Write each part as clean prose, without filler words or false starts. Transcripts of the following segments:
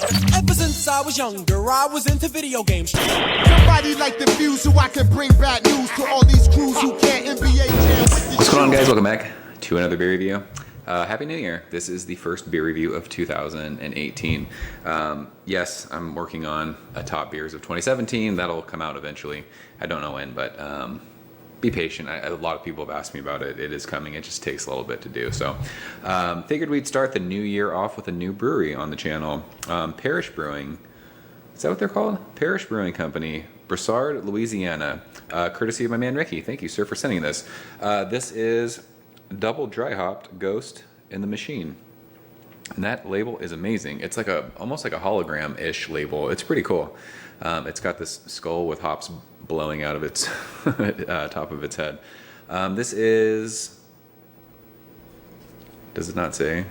Ever since I was younger, I was into video games. Somebody like the Fuse so I can bring bad news to all these crews who can't NBA jam with the What's going on, shoes. guys? Welcome back to another beer review. Happy New Year. This is the first beer review of 2018. Yes, I'm working on a top beers of 2017. That'll come out eventually. I don't know when, but be patient. A lot of people have asked me about it. It is coming. It just takes a little bit to do. So figured we'd start the new year off with a new brewery on the channel. Parish Brewing. Is that what they're called? Parish Brewing Company, Broussard, Louisiana. Courtesy of my man Ricky. Thank you, sir, for sending this. This is double dry hopped Ghost in the Machine. And that label is amazing. It's like almost like a hologram-ish label. It's pretty cool. It's got this skull with hops blowing out of its top of its head. This is... Does it not say?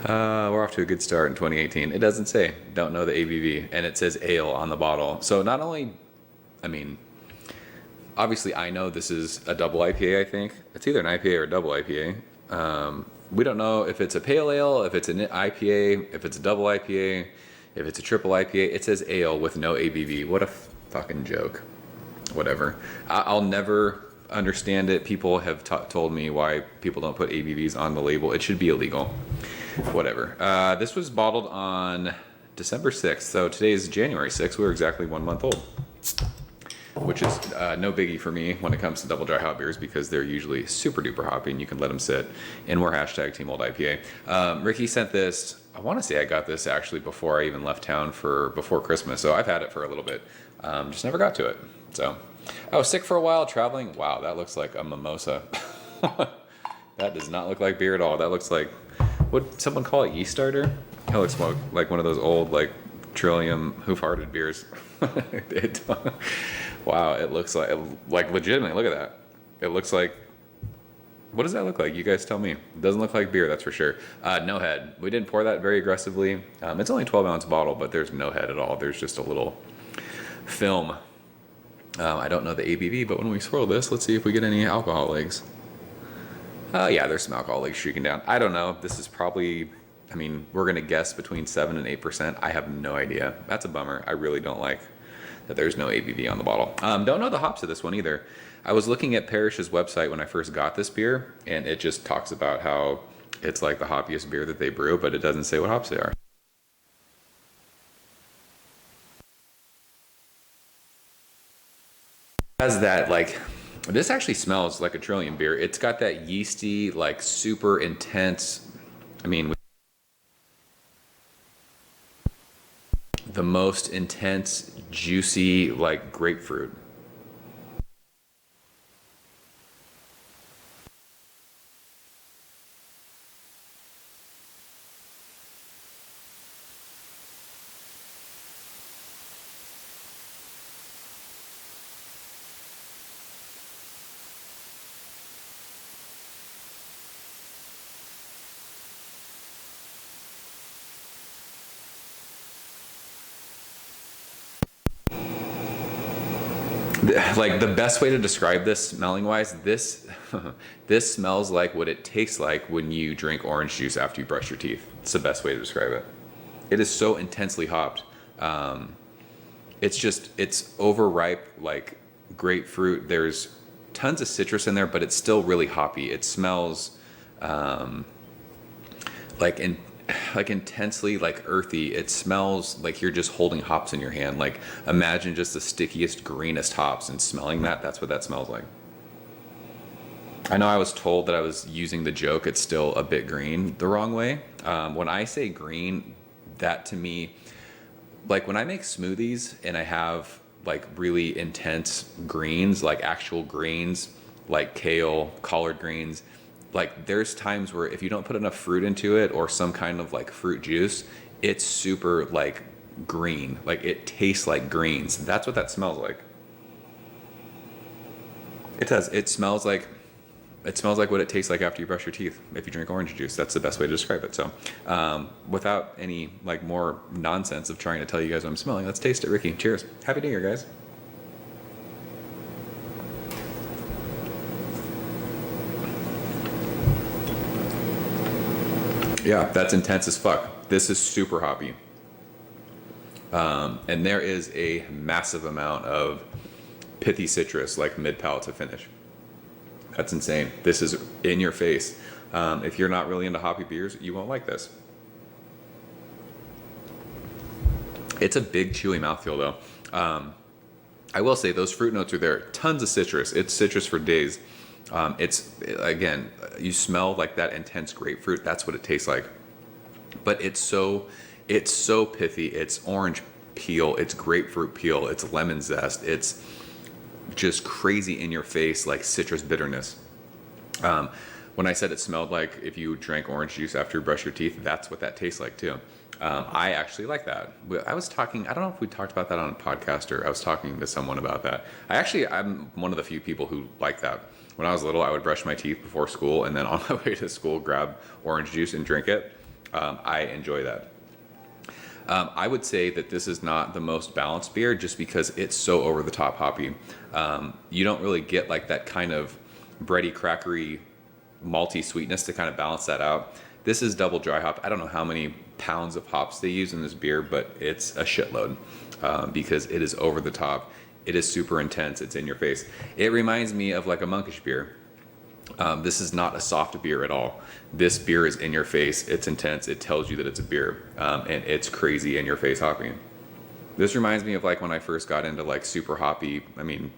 We're off to a good start in 2018. It doesn't say. Don't know the ABV. And it says ale on the bottle. So not only... I mean... Obviously, I know this is a double IPA, I think. It's either an IPA or a double IPA. We don't know if it's a pale ale, if it's an IPA, if it's a double IPA, if it's a triple IPA. It says ale with no ABV. What a fucking joke. Whatever. I'll never understand it. People have told me why people don't put ABVs on the label. It should be illegal. Whatever. This was bottled on December 6th. So today is January 6th. We're exactly 1 month old. Which is no biggie for me when it comes to double dry hop beers because they're usually super duper hoppy and you can let them sit. And we're hashtag Team Old IPA. Ricky sent this. I want to say I got this actually before I even left town before Christmas. So I've had it for a little bit. Just never got to it. So I was sick for a while traveling. Wow, that looks like a mimosa. That does not look like beer at all. That looks like, would someone call it yeast starter? That looks like one of those old like Trillium hoof-hearted beers. Wow, it looks like legitimately, look at that. It looks like, what does that look like? You guys tell me. It doesn't look like beer, that's for sure. No head. We didn't pour that very aggressively. It's only a 12-ounce bottle, but there's no head at all. There's just a little film. I don't know the ABV, but when we swirl this, let's see if we get any alcohol legs. Yeah, there's some alcohol legs streaking down. I don't know. This is probably, I mean, we're going to guess between 7 and 8%. I have no idea. That's a bummer. I really don't like that there's no ABV on the bottle. Don't know the hops of this one either. I was looking at Parish's website when I first got this beer, and it just talks about how it's like the hoppiest beer that they brew, but it doesn't say what hops they are. Has that, like, this actually smells like a Trillium beer. It's got that yeasty, like super intense, I mean, the most intense, juicy, like grapefruit. Like the best way to describe this smelling wise, this this smells like what it tastes like when you drink orange juice after you brush your teeth. It's the best way to describe it. It is so intensely hopped. It's overripe like grapefruit. There's tons of citrus in there, but it's still really hoppy. It smells like intensely like earthy. It smells like you're just holding hops in your hand. Like imagine just the stickiest, greenest hops and smelling that. That's what that smells like. I know I was told that I was using the joke, it's still a bit green, the wrong way. When I say green, that to me, like when I make smoothies and I have like really intense greens, like actual greens, like kale, collard greens, like there's times where if you don't put enough fruit into it or some kind of like fruit juice, it's super like green. Like it tastes like greens. That's what that smells like. It does. It smells like what it tastes like after you brush your teeth if you drink orange juice. That's the best way to describe it. So without any like more nonsense of trying to tell you guys what I'm smelling, let's taste it. Ricky, cheers. Happy New Year, guys. Yeah, that's intense as fuck. This is super hoppy. And there is a massive amount of pithy citrus, like mid-palate to finish. That's insane. This is in your face. If you're not really into hoppy beers, you won't like this. It's a big chewy mouthfeel though. I will say those fruit notes are there. Tons of citrus. It's citrus for days. Again, you smell like that intense grapefruit. That's what it tastes like. But it's so pithy. It's orange peel. It's grapefruit peel. It's lemon zest. It's just crazy in your face, like citrus bitterness. When I said it smelled like if you drank orange juice after you brush your teeth, that's what that tastes like too. I actually like that. I don't know if we talked about that on a podcast or I was talking to someone about that. I'm one of the few people who like that. When I was little, I would brush my teeth before school and then on my way to school, grab orange juice and drink it. I enjoy that. I would say that this is not the most balanced beer just because it's so over the top hoppy. You don't really get like that kind of bready, crackery, malty sweetness to kind of balance that out. This is double dry hop. I don't know how many pounds of hops they use in this beer, but it's a shitload because it is over the top. It is super intense. It's in your face. It reminds me of like a monkish beer. This is not a soft beer at all. This beer is in your face. It's intense. It tells you that it's a beer, and it's crazy in your face hoppy. This reminds me of like when I first got into like super hoppy. I mean,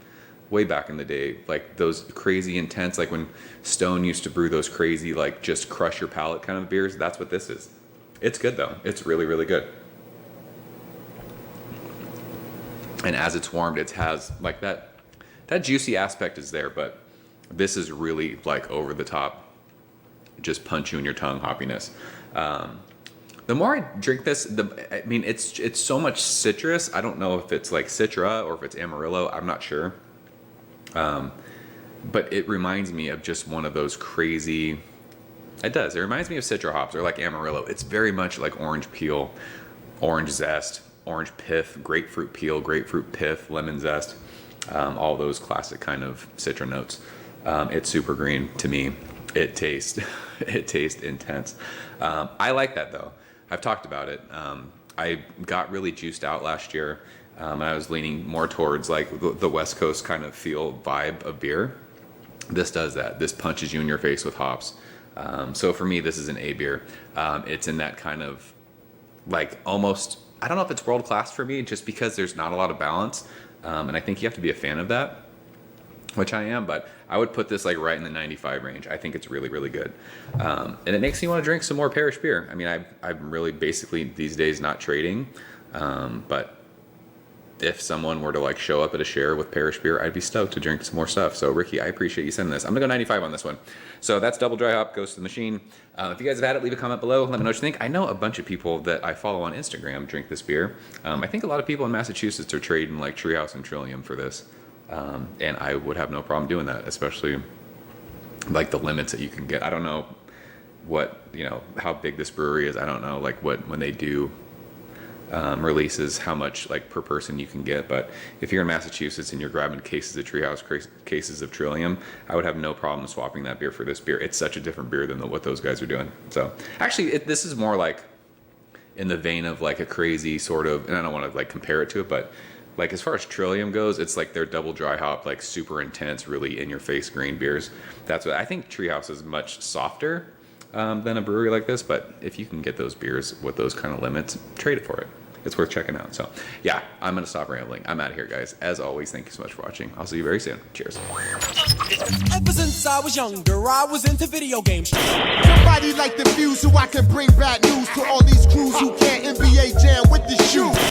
way back in the day, like those crazy intense, like when Stone used to brew those crazy, like just crush your palate kind of beers. That's what this is. It's good though. It's really, really good. And as it's warmed, it has like that juicy aspect is there, but this is really like over the top, just punch you in your tongue hoppiness. The more I drink this, it's so much citrus. I don't know if it's like Citra or if it's Amarillo. I'm not sure. But it reminds me of just one of those crazy. It does. It reminds me of Citra hops or like Amarillo. It's very much like orange peel, orange zest, orange pith, grapefruit peel, grapefruit pith, lemon zest. All those classic kind of Citra notes. It's super green to me. It tastes intense. I like that though. I've talked about it. I got really juiced out last year, and I was leaning more towards like the West Coast kind of feel vibe of beer. This does that. This punches you in your face with hops. So for me, this is an A beer. It's in that kind of like almost, I don't know if it's world class for me, just because there's not a lot of balance, and I think you have to be a fan of that. Which I am, but I would put this like right in the 95 range. I think it's really, really good. And it makes me want to drink some more Parish beer. I mean, I'm really basically these days not trading, but if someone were to like show up at a share with Parish beer, I'd be stoked to drink some more stuff. So Ricky, I appreciate you sending this. I'm gonna go 95 on this one. So that's double dry hop, goes to the machine. If you guys have had it, leave a comment below. Let me know what you think. I know a bunch of people that I follow on Instagram drink this beer. I think a lot of people in Massachusetts are trading like Treehouse and Trillium for this. And I would have no problem doing that, especially like the limits that you can get. I don't know how big this brewery is. I don't know like when they do releases, how much like per person you can get. But if you're in Massachusetts and you're grabbing cases of Treehouse, cases of Trillium, I would have no problem swapping that beer for this beer. It's such a different beer than what those guys are doing. So actually this is more like in the vein of like a crazy sort of, and I don't want to like compare it to it, but like as far as Trillium goes, it's like their double dry hop, like super intense, really in your face green beers. That's what I think. Treehouse is much softer than a brewery like this, but if you can get those beers with those kind of limits, trade it for it. It's worth checking out. So yeah, I'm gonna stop rambling. I'm out of here, guys. As always, thank you so much for watching. I'll see you very soon. Cheers. Ever since I was younger, I was into video games. Somebody like the Fuse so I can bring bad news to all these crews who can't